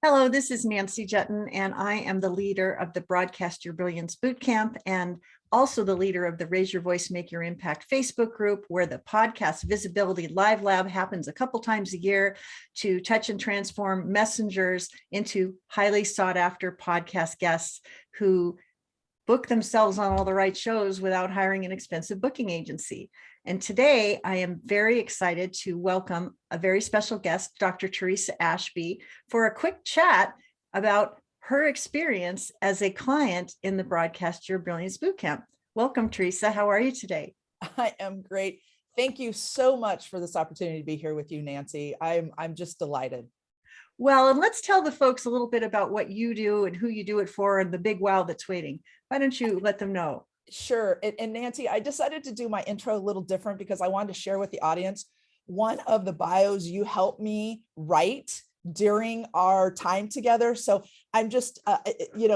Hello, this is Nancy Juetten, and I am the leader of the Broadcast Your Brilliance Bootcamp and also the leader of the Raise Your Voice, Make Your Impact Facebook group, where the podcast visibility live lab happens a couple times a year to touch and transform messengers into highly sought after podcast guests who book themselves on all the right shows without hiring an expensive booking agency. And today I am very excited to welcome a very special guest, Dr. Theresa Ashby, for a quick chat about her experience as a client in the Broadcast Your Brilliance Bootcamp. Welcome, Theresa. How are you today? I am great. Thank you so much for this opportunity to be here with you, Nancy. I'm just delighted. Well, and let's tell the folks a little bit about what you do and who you do it for and the big wow that's waiting. Why don't you let them know? Sure. And Nancy, I decided to do my intro a little different because I wanted to share with the audience one of the bios you helped me write during our time together. So I'm just,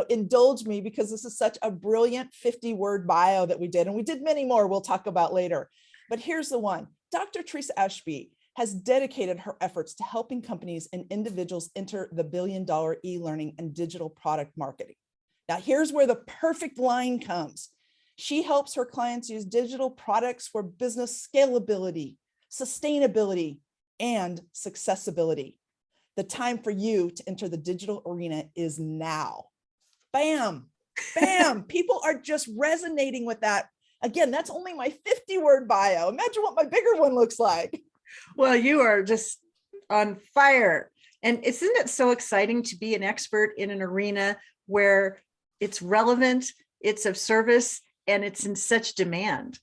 indulge me because this is such a brilliant 50-word bio that we did. And we did many more we'll talk about later. But here's the one. Dr. Theresa Ashby has dedicated her efforts to helping companies and individuals enter the billion-dollar e-learning and digital product marketing. Now, here's where the perfect line comes. She helps her clients use digital products for business scalability, sustainability, and successability. The time for you to enter the digital arena is now. Bam, bam. People are just resonating with that. Again, that's only my 50-word bio. Imagine what my bigger one looks like. Well, you are just on fire. And isn't it so exciting to be an expert in an arena where it's relevant, it's of service, and it's in such demand?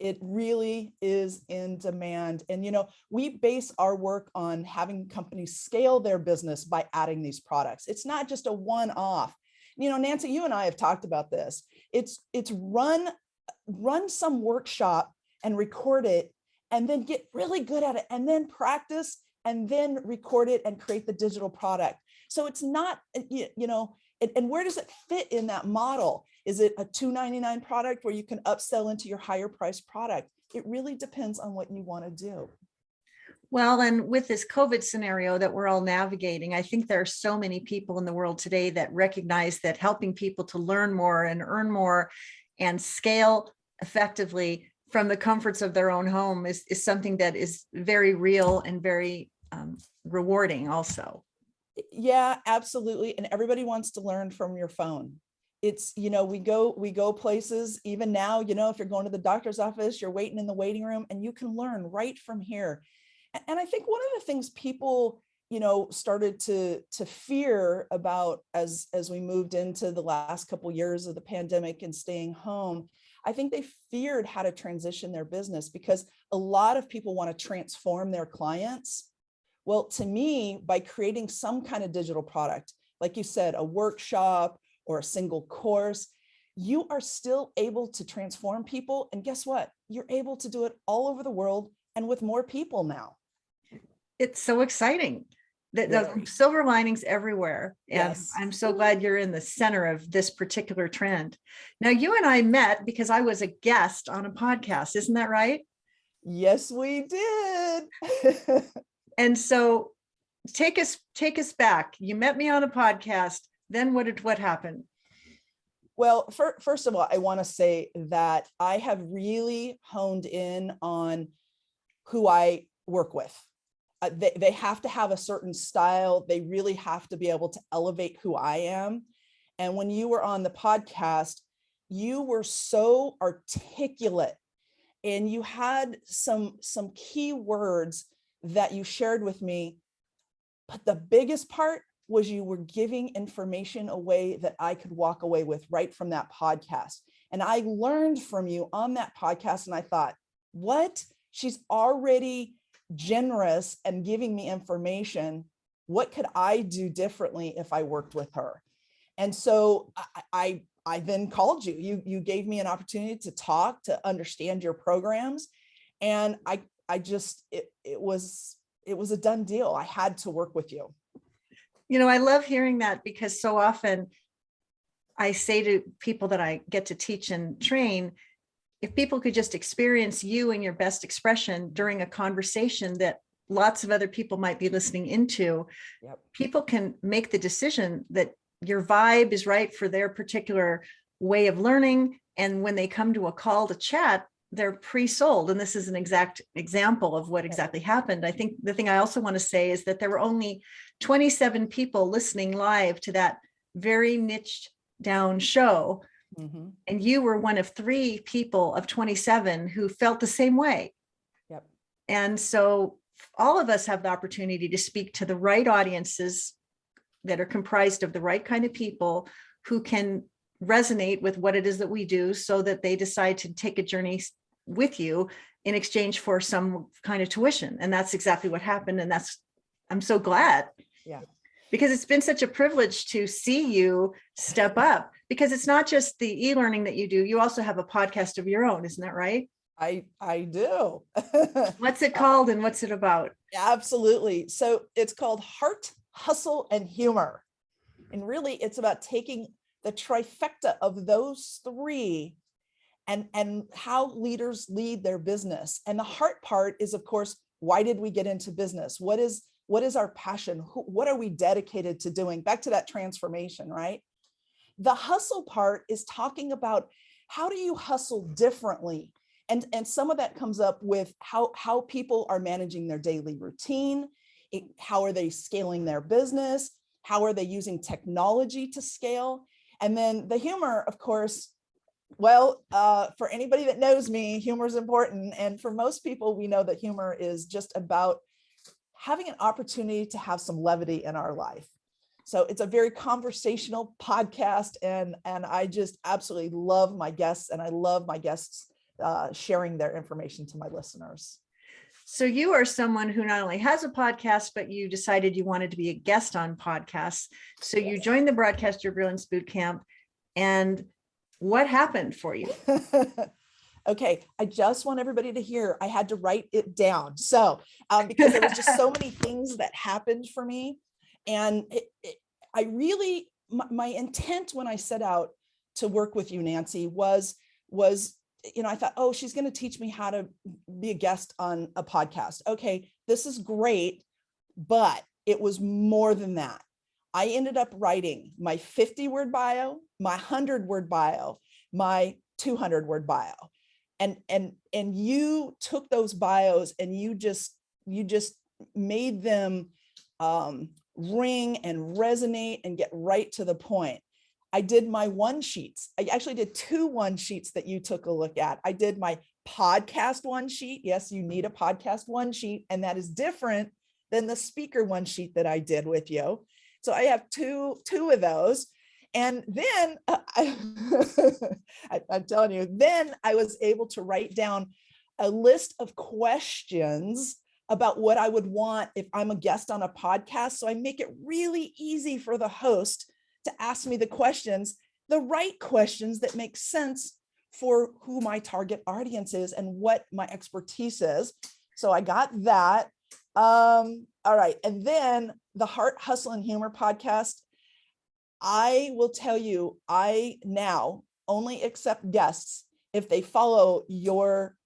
It really is in demand. And, we base our work on having companies scale their business by adding these products. It's not just a one-off. Nancy, you and I have talked about this. It's run some workshop and record it and then get really good at it and then practice and then record it and create the digital product. So it's not, and where does it fit in that model? Is it a $2.99 product where you can upsell into your higher price product? It really depends on what you want to do. Well, and with this COVID scenario that we're all navigating, I think there are so many people in the world today that recognize that helping people to learn more and earn more and scale effectively from the comforts of their own home is something that is very real and very rewarding also. Yeah, absolutely. And everybody wants to learn from your phone. It's, we go places even now, if you're going to the doctor's office, you're waiting in the waiting room and you can learn right from here. And I think one of the things people, started to fear about as we moved into the last couple of years of the pandemic and staying home, I think they feared how to transition their business because a lot of people want to transform their clients. Well, to me, by creating some kind of digital product, like you said, a workshop or a single course, you are still able to transform people. And guess what? You're able to do it all over the world and with more people now. It's so exciting. The silver linings everywhere. And yes. I'm so glad you're in the center of this particular trend. Now, you and I met because I was a guest on a podcast. Isn't that right? Yes, we did. And so take us back. You met me on a podcast. Then what happened? Well, first of all, I want to say that I have really honed in on who I work with. They have to have a certain style. They really have to be able to elevate who I am. And when you were on the podcast, you were so articulate and you had some key words that you shared with me. But the biggest part was you were giving information away that I could walk away with right from that podcast. And I learned from you on that podcast. And I thought, what? She's already generous and giving me information. What could I do differently if I worked with her? And so I then called you. You gave me an opportunity to talk, to understand your programs. And it was a done deal. I had to work with you. I love hearing that because so often I say to people that I get to teach and train, if people could just experience you and your best expression during a conversation, that lots of other people might be listening into, Yep. people can make the decision that your vibe is right for their particular way of learning. And when they come to a call to chat, they're pre-sold. And this is an exact example of what exactly happened. I think the thing I also want to say is that there were only 27 people listening live to that very niched down show. Mm-hmm. And you were one of 3 people of 27 who felt the same way. Yep. And so all of us have the opportunity to speak to the right audiences that are comprised of the right kind of people who can resonate with what it is that we do, so that they decide to take a journey with you in exchange for some kind of tuition. And that's exactly what happened. And I'm so glad. Yeah. Because it's been such a privilege to see you step up, because it's not just the e-learning that you do. You also have a podcast of your own. Isn't that right? I do. What's it called and what's it about? Absolutely. So it's called Heart, Hustle, and Humor. And really it's about taking the trifecta of those 3 and how leaders lead their business. And the heart part is, of course, why did we get into business? What is our passion? What are we dedicated to doing? Back to that transformation, right? The hustle part is talking about how do you hustle differently? And some of that comes up with how people are managing their daily routine. How are they scaling their business? How are they using technology to scale? And then the humor, of course, well, for anybody that knows me, humor is important. And for most people, we know that humor is just about having an opportunity to have some levity in our life. So it's a very conversational podcast. And I just absolutely love my guests, and I love my guests sharing their information to my listeners. So you are someone who not only has a podcast, but you decided you wanted to be a guest on podcasts. So you joined the Broadcast Your Brilliance Bootcamp. And what happened for you? Okay, I just want everybody to hear, I had to write it down. So, because there was just so many things that happened for me. And my intent when I set out to work with you, Nancy, was, I thought, oh, she's going to teach me how to be a guest on a podcast. Okay, this is great, but it was more than that. I ended up writing my 50-word bio, my 100-word bio, my 200-word bio. And you took those bios and you just made them ring and resonate and get right to the point. I did my 1-sheets. I actually did 2 1-sheets that you took a look at. I did my podcast 1-sheet. Yes, you need a podcast 1-sheet, and that is different than the speaker 1-sheet that I did with you. So I have two of those. And then I'm telling you, then I was able to write down a list of questions about what I would want if I'm a guest on a podcast. So I make it really easy for the host to ask me the right questions that make sense for who my target audience is and what my expertise is. So I got that. All right. And then the Heart, Hustle, and Humor podcast, I will tell you, I now only accept guests if they follow your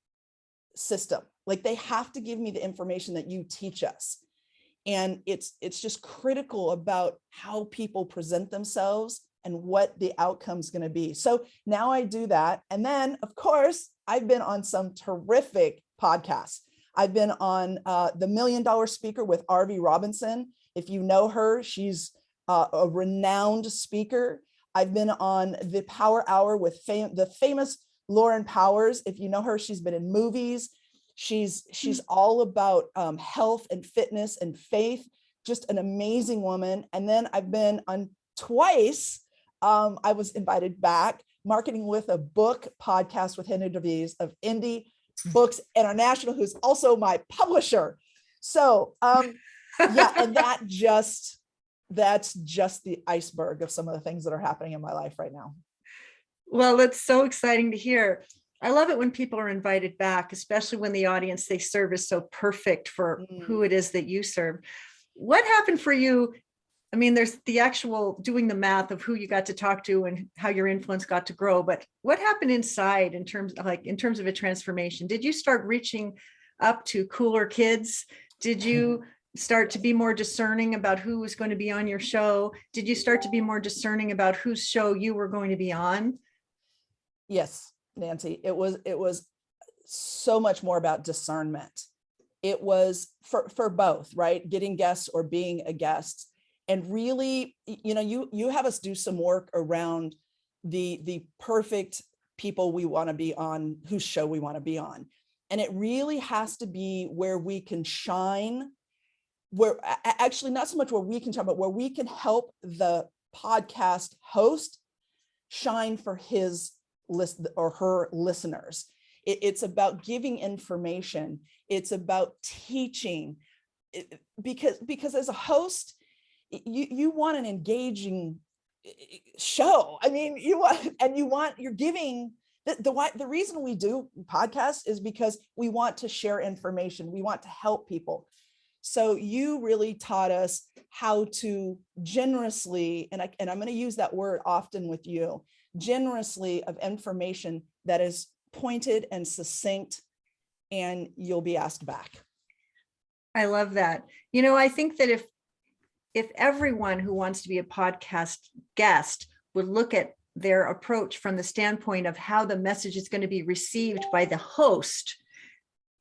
system. Like, they have to give me the information that you teach us. And it's just critical about how people present themselves and what the outcome is going to be. So now I do that. And then, of course, I've been on some terrific podcasts. I've been on the $1 Million Speaker with R.V. Robinson. If you know her, she's a renowned speaker. I've been on the Power Hour with the famous Lauren Powers. If you know her, she's been in movies. She's all about health and fitness and faith, just an amazing woman. And then I've been on twice. I was invited back, Marketing with a Book podcast with Henry DeVries of Indie Books International, who's also my publisher. So yeah, and that's just the iceberg of some of the things that are happening in my life right now. Well, it's so exciting to hear. I love it when people are invited back, especially when the audience they serve is so perfect for who it is that you serve. What happened for you? I mean, there's the actual doing the math of who you got to talk to and how your influence got to grow, but what happened inside in terms of a transformation? Did you start reaching up to cooler kids Did you start to be more discerning about who was going to be on your show? Did you start to be more discerning about whose show you were going to be on? Yes, Nancy, it was so much more about discernment. It was for both, right? Getting guests or being a guest. And really, you have us do some work around the perfect people we want to be on, whose show we want to be on. And it really has to be where we can shine, where actually not so much where we can shine, but where we can help the podcast host shine for his list or her listeners. It's about giving information. It's about teaching, because as a host, you want an engaging show. I mean, you're giving the reason we do podcasts is because we want to share information. We want to help people. So you really taught us how to generously, and I'm going to use that word often with you, generously of information that is pointed and succinct, and you'll be asked back. I love that. I think that if everyone who wants to be a podcast guest would look at their approach from the standpoint of how the message is going to be received by the host,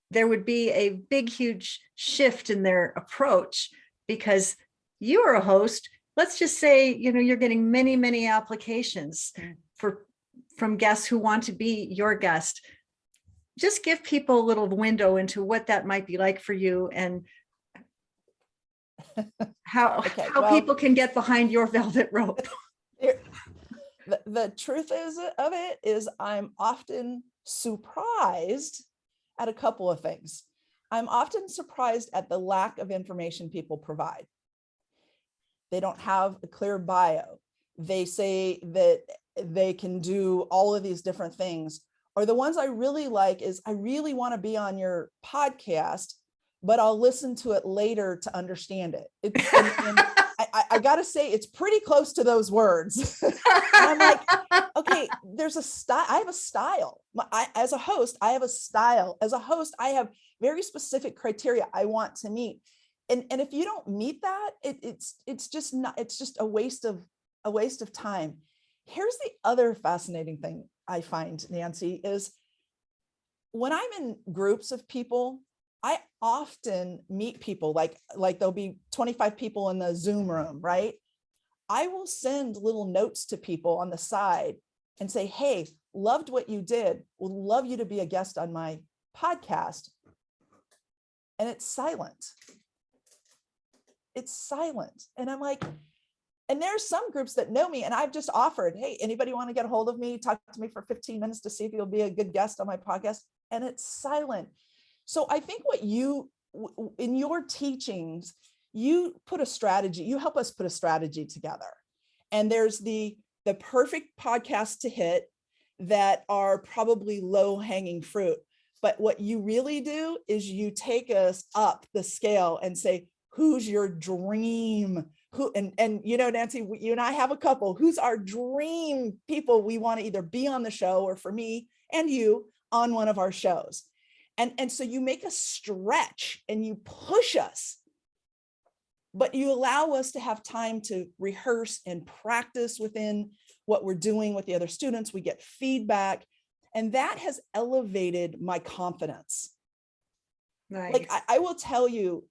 there would be a big, huge shift in their approach, because you are a host. Let's just say, you're getting many, many applications from guests who want to be your guest. Just give people a little window into what that might be like for you, and how people can get behind your velvet rope. The truth of it is I'm often surprised at a couple of things. I'm often surprised at the lack of information people provide. They don't have a clear bio. They say that they can do all of these different things. Or the ones I really like is, I really want to be on your podcast, but I'll listen to it later to understand it. I got to say, it's pretty close to those words. And I'm like, okay, there's a style. I have a style. As a host, I have a style. As a host, I have very specific criteria I want to meet. And if you don't meet that, it's just a waste of time. Here's the other fascinating thing I find, Nancy, is when I'm in groups of people, I often meet people like there'll be 25 people in the Zoom room, right? I will send little notes to people on the side and say, hey, loved what you did. Would love you to be a guest on my podcast. And it's silent. It's silent. And I'm like, and there's some groups that know me, and I've just offered, hey, anybody want to get a hold of me? Talk to me for 15 minutes to see if you'll be a good guest on my podcast. And it's silent. So I think what in your teachings, you help us put a strategy together. And there's the perfect podcast to hit that are probably low hanging fruit. But what you really do is you take us up the scale and say, who's your dream? And Nancy, you and I have a couple. Who's our dream people we want to either be on the show, or for me and you on one of our shows? And so you make us stretch and you push us, but you allow us to have time to rehearse and practice within what we're doing with the other students. We get feedback, and that has elevated my confidence. Nice. Like I will tell you,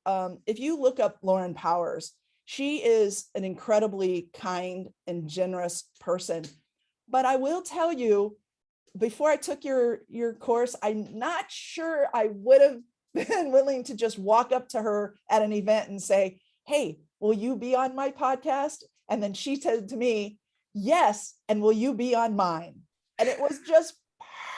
if you look up Lauren Powers, she is an incredibly kind and generous person. But I will tell you, before I took your course, I'm not sure I would have been willing to just walk up to her at an event and say, hey, will you be on my podcast? And then she said to me, yes, and will you be on mine? And it was just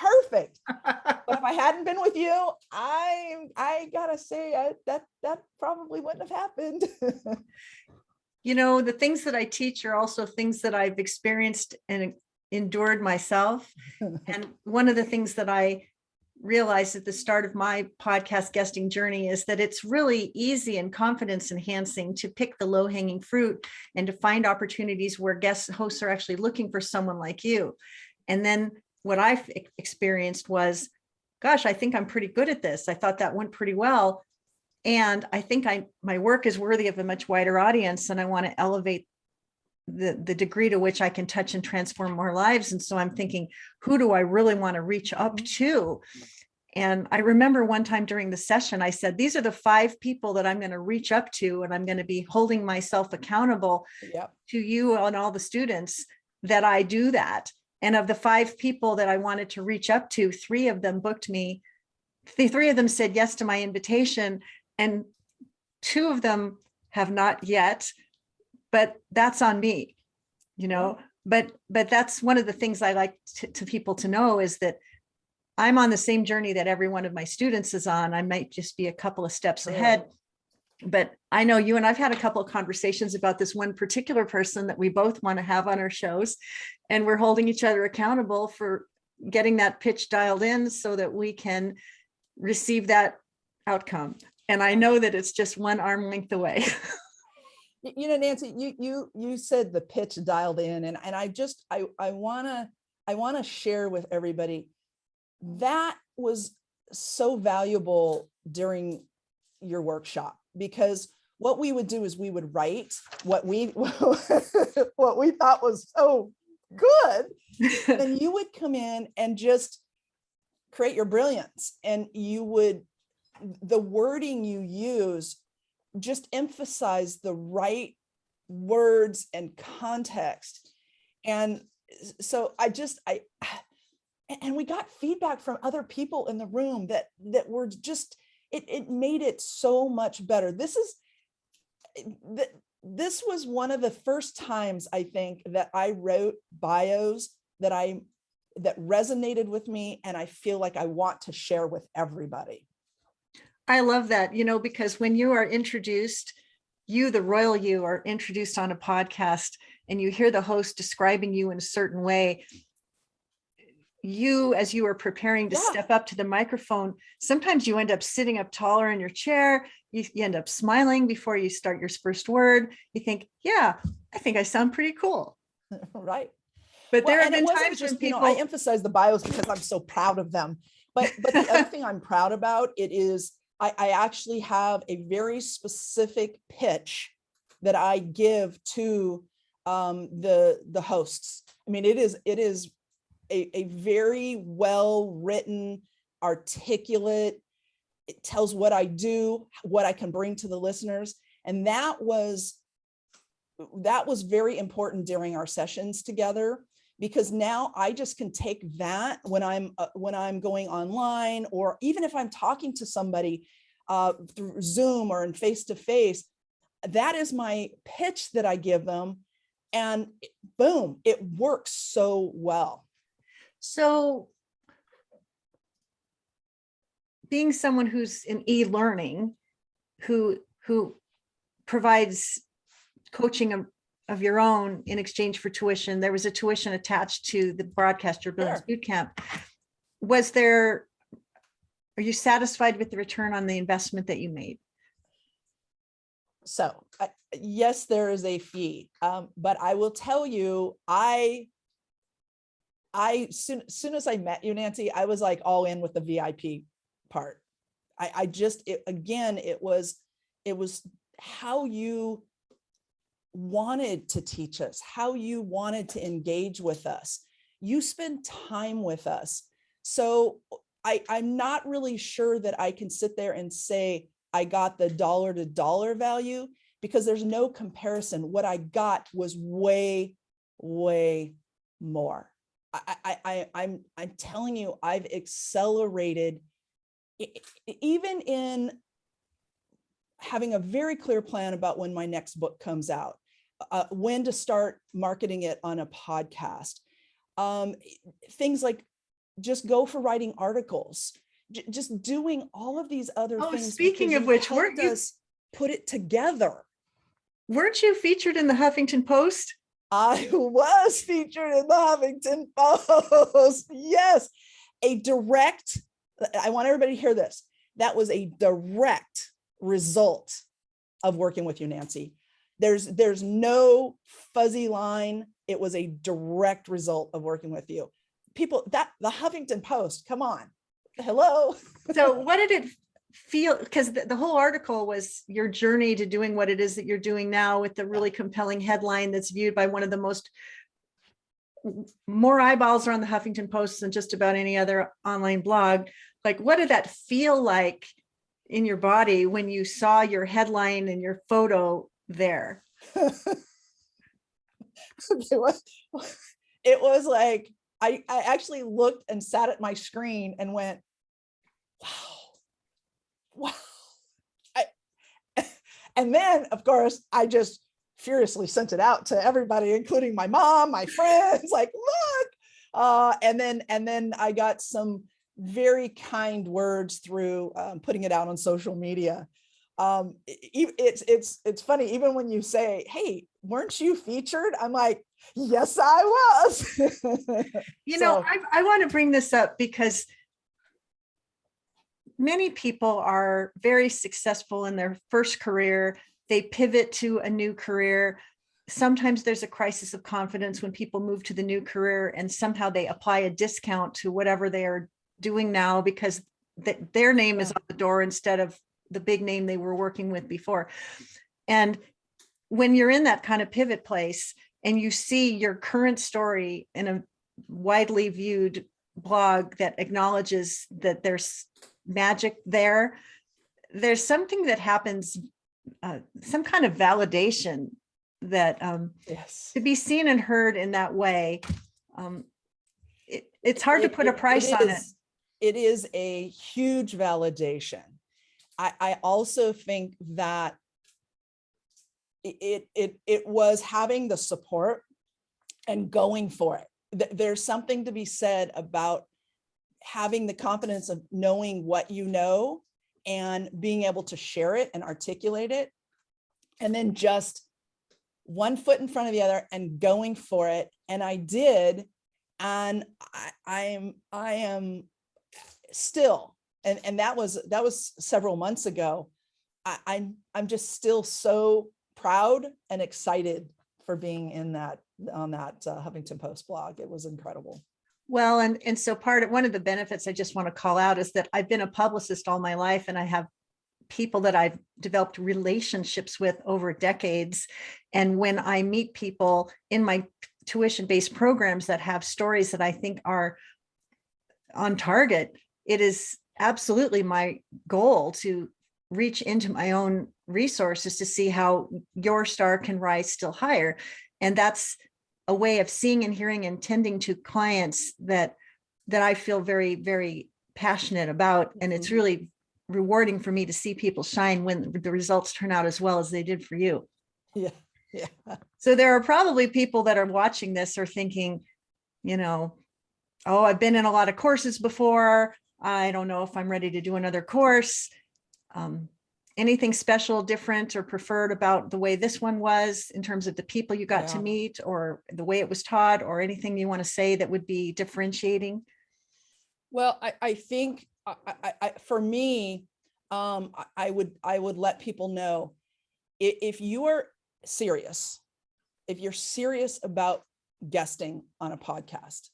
perfect. But if I hadn't been with you, I gotta say that probably wouldn't have happened. The things that I teach are also things that I've experienced and endured myself. And one of the things that I realized at the start of my podcast guesting journey is that it's really easy and confidence enhancing to pick the low hanging fruit and to find opportunities where guest hosts are actually looking for someone like you. And then what I've experienced was, gosh, I think I'm pretty good at this. I thought that went pretty well. And I think my work is worthy of a much wider audience, and I want to elevate the degree to which I can touch and transform more lives. And so I'm thinking, who do I really want to reach up to? And I remember one time during the session, I said, these are the 5 people that I'm going to reach up to, and I'm going to be holding myself accountable to you and all the students that I do that. And of the 5 people that I wanted to reach up to, 3 of them booked me. The 3 of them said yes to my invitation, and 2 of them have not yet, but that's on me, but that's one of the things I like to people to know, is that I'm on the same journey that every one of my students is on. I might just be a couple of steps ahead, but I know you and I've had a couple of conversations about this one particular person that we both want to have on our shows, and we're holding each other accountable for getting that pitch dialed in so that we can receive that outcome. And I know that it's just one arm length away. Nancy, you said the pitch dialed in, and I want to share with everybody that was so valuable during your workshop, because what we would do is we would write what we what we thought was so good, and you would come in and just create your brilliance, and the wording you use just emphasize the right words and context. And so and we got feedback from other people in the room that were just, it made it so much better. This was one of the first times, I think, that I wrote bios that resonated with me, and I feel like I want to share with everybody. I love that, because when you are introduced, the royal you are introduced on a podcast, and you hear the host describing you in a certain way, as you are preparing to step up to the microphone, sometimes you end up sitting up taller in your chair. You end up smiling before you start your first word. You think, I think I sound pretty cool. Right. But there have been times when people, I emphasize the bios because I'm so proud of them. But the other thing I'm proud about is I actually have a very specific pitch that I give to the hosts. I mean, it is a very well written, articulate. It tells what I do, what I can bring to the listeners, and that was very important during our sessions together, because now I just can take that when I'm going online, or even if I'm talking to somebody through Zoom or in face-to-face, that is my pitch that I give them, and boom, it works so well. So being someone who's in e-learning, who provides coaching of your own in exchange for tuition, there was a tuition attached to the Broadcast Your Brilliance Bootcamp. Are you satisfied with the return on the investment that you made? So yes, there is a fee, but I will tell you, soon as I met you, Nancy, I was like all in with the VIP part. It was how you wanted to teach us, how you wanted to engage with us. You spend time with us. So I'm not really sure that I can sit there and say I got the dollar to dollar value, because there's no comparison. What I got was way, way more. I'm telling you, I've accelerated, even in having a very clear plan about when my next book comes out, when to start marketing it on a podcast, things like just go for writing articles, just doing all of these other things. Speaking of which, weren't you put it together? Weren't you featured in the Huffington Post? I was featured in the Huffington Post. Yes, I want everybody to hear this. That was a direct result of working with you, Nancy. There's no fuzzy line. It was a direct result of working with you. People, the Huffington Post, come on. Hello. So what did it feel, because the whole article was your journey to doing what it is that you're doing now, with the really compelling headline that's viewed by one of the more eyeballs are on the Huffington Post than just about any other online blog. Like, what did that feel like in your body when you saw your headline and your photo there? It was like, I actually looked and sat at my screen and went, wow. And then, of course, I just furiously sent it out to everybody, including my mom, my friends, like, look. And then I got some very kind words through putting it out on social media. It's funny, even when you say, hey, weren't you featured? I'm like, yes, I was. I want to bring this up because many people are very successful in their first career. They pivot to a new career. Sometimes there's a crisis of confidence when people move to the new career, and somehow they apply a discount to whatever they are doing now because their name is on the door instead of the big name they were working with before. And when you're in that kind of pivot place and you see your current story in a widely viewed blog that acknowledges that there's magic there, there's something that happens, some kind of validation that to be seen and heard in that way. It's hard to put a price on it. It is a huge validation. I also think that it was having the support and going for it. There's something to be said about having the confidence of knowing what you know and being able to share it and articulate it, and then just one foot in front of the other and going for it. And I did, and I am still, and that was several months ago. I'm just still so proud and excited for being on that Huffington Post blog. It was incredible. Well, and so one of the benefits I just want to call out is that I've been a publicist all my life, and I have people that I've developed relationships with over decades. And when I meet people in my tuition-based programs that have stories that I think are on target, it is absolutely my goal to reach into my own resources to see how your star can rise still higher. And that's a way of seeing and hearing and tending to clients that I feel very, very passionate about. And it's really rewarding for me to see people shine when the results turn out as well as they did for you. Yeah. So there are probably people that are watching this or thinking, oh, I've been in a lot of courses before. I don't know if I'm ready to do another course. Anything special, different, or preferred about the way this one was in terms of the people you got to meet, or the way it was taught, or anything you want to say that would be differentiating? Well, I think for me, I would let people know, if you are serious, if you're serious about guesting on a podcast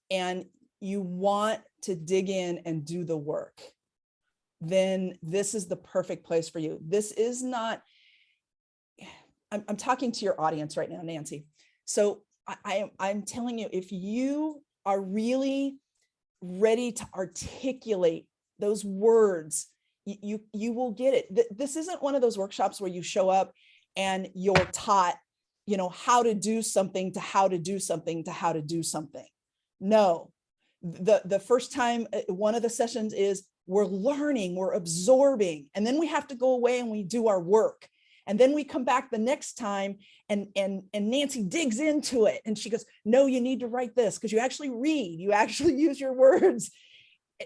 and you want to dig in and do the work, then this is the perfect place for you. This is not, I'm talking to your audience right now, Nancy. So I'm telling you, if you are really ready to articulate those words, you will get it. This isn't one of those workshops where you show up and you're taught, how to do something to how to do something to how to do something. No, the first time, one of the sessions is we're learning, we're absorbing, and then we have to go away and we do our work. And then we come back the next time and Nancy digs into it and she goes, no, you need to write this, because you actually read, you actually use your words.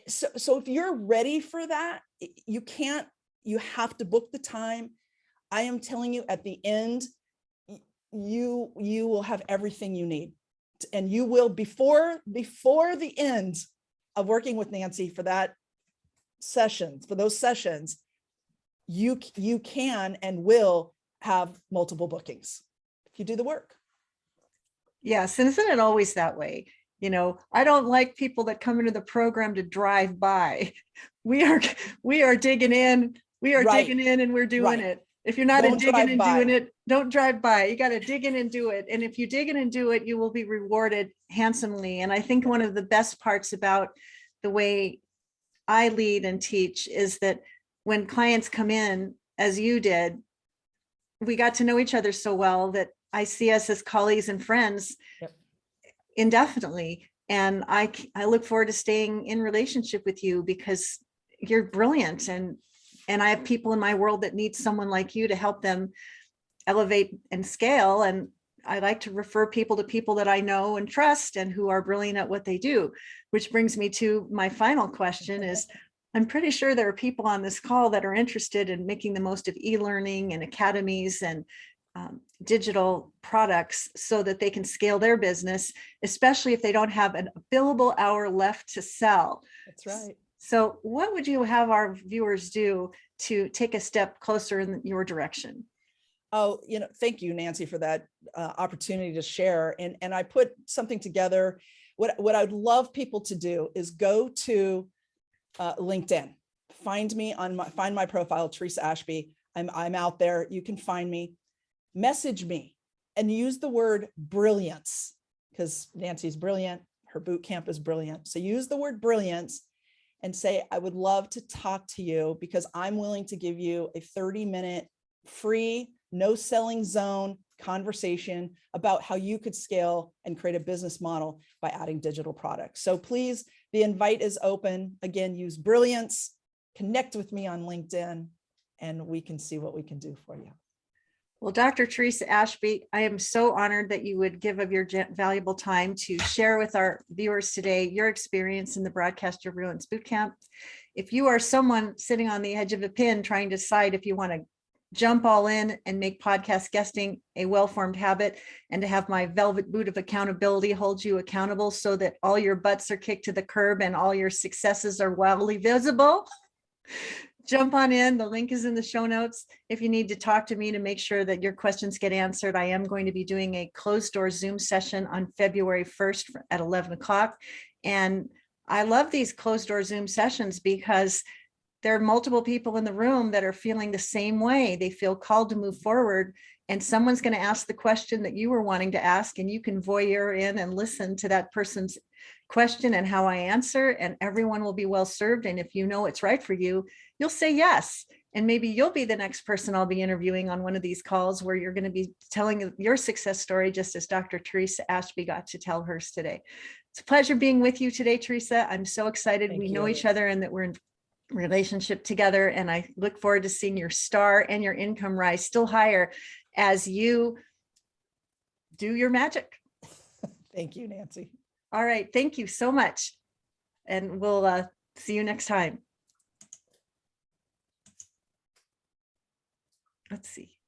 So if you're ready for that, you have to book the time. I am telling you, at the end, you will have everything you need. And you will, before the end of working with Nancy for those sessions, you can and will have multiple bookings if you do the work. Yes. And isn't it always that way? I don't like people that come into the program to drive by. We are digging in. We are Right. digging in and we're doing Right. it. If you're not Don't digging drive and by. doing it, don't drive by. You got to dig in and do it. And if you dig in and do it, you will be rewarded handsomely. And I think one of the best parts about the way I lead and teach is that when clients come in, as you did, we got to know each other so well that I see us as colleagues and friends Yep. indefinitely. And I look forward to staying in relationship with you because you're brilliant. And I have people in my world that need someone like you to help them elevate and scale. And I like to refer people to people that I know and trust and who are brilliant at what they do, which brings me to my final question is, I'm pretty sure there are people on this call that are interested in making the most of e-learning and academies and digital products so that they can scale their business, especially if they don't have a billable hour left to sell. That's right. So what would you have our viewers do to take a step closer in your direction? Oh, thank you, Nancy, for that opportunity to share. And I put something together. What I'd love people to do is go to LinkedIn, find my profile, Theresa Ashby. I'm out there. You can find me, message me, and use the word brilliance, because Nancy's brilliant. Her boot camp is brilliant. So use the word brilliance and say, I would love to talk to you because I'm willing to give you a 30-minute free, no selling zone conversation about how you could scale and create a business model by adding digital products. So please, the invite is open. Again, use brilliance, connect with me on LinkedIn, and we can see what we can do for you. Well, Dr. Theresa Ashby, I am so honored that you would give of your valuable time to share with our viewers today your experience in the Broadcast Your Brilliance Bootcamp. If you are someone sitting on the edge of a pin trying to decide if you want to jump all in and make podcast guesting a well-formed habit and to have my velvet boot of accountability hold you accountable so that all your butts are kicked to the curb and all your successes are wildly visible, jump on in. The link is in the show notes. If you need to talk to me to make sure that your questions get answered, I am going to be doing a closed door Zoom session on February 1st at 11 o'clock. And I love these closed door Zoom sessions because there are multiple people in the room that are feeling the same way. They feel called to move forward, and someone's going to ask the question that you were wanting to ask, and you can voyeur in and listen to that person's question and how I answer, and everyone will be well served. And if you know it's right for you, you'll say yes. And maybe you'll be the next person I'll be interviewing on one of these calls where you're going to be telling your success story, just as Dr. Theresa Ashby got to tell hers today. It's a pleasure being with you today, Theresa. I'm so excited we know each other and that we're in relationship together. And I look forward to seeing your star and your income rise still higher as you do your magic. Thank you, Nancy. All right. Thank you so much. And we'll see you next time. Let's see.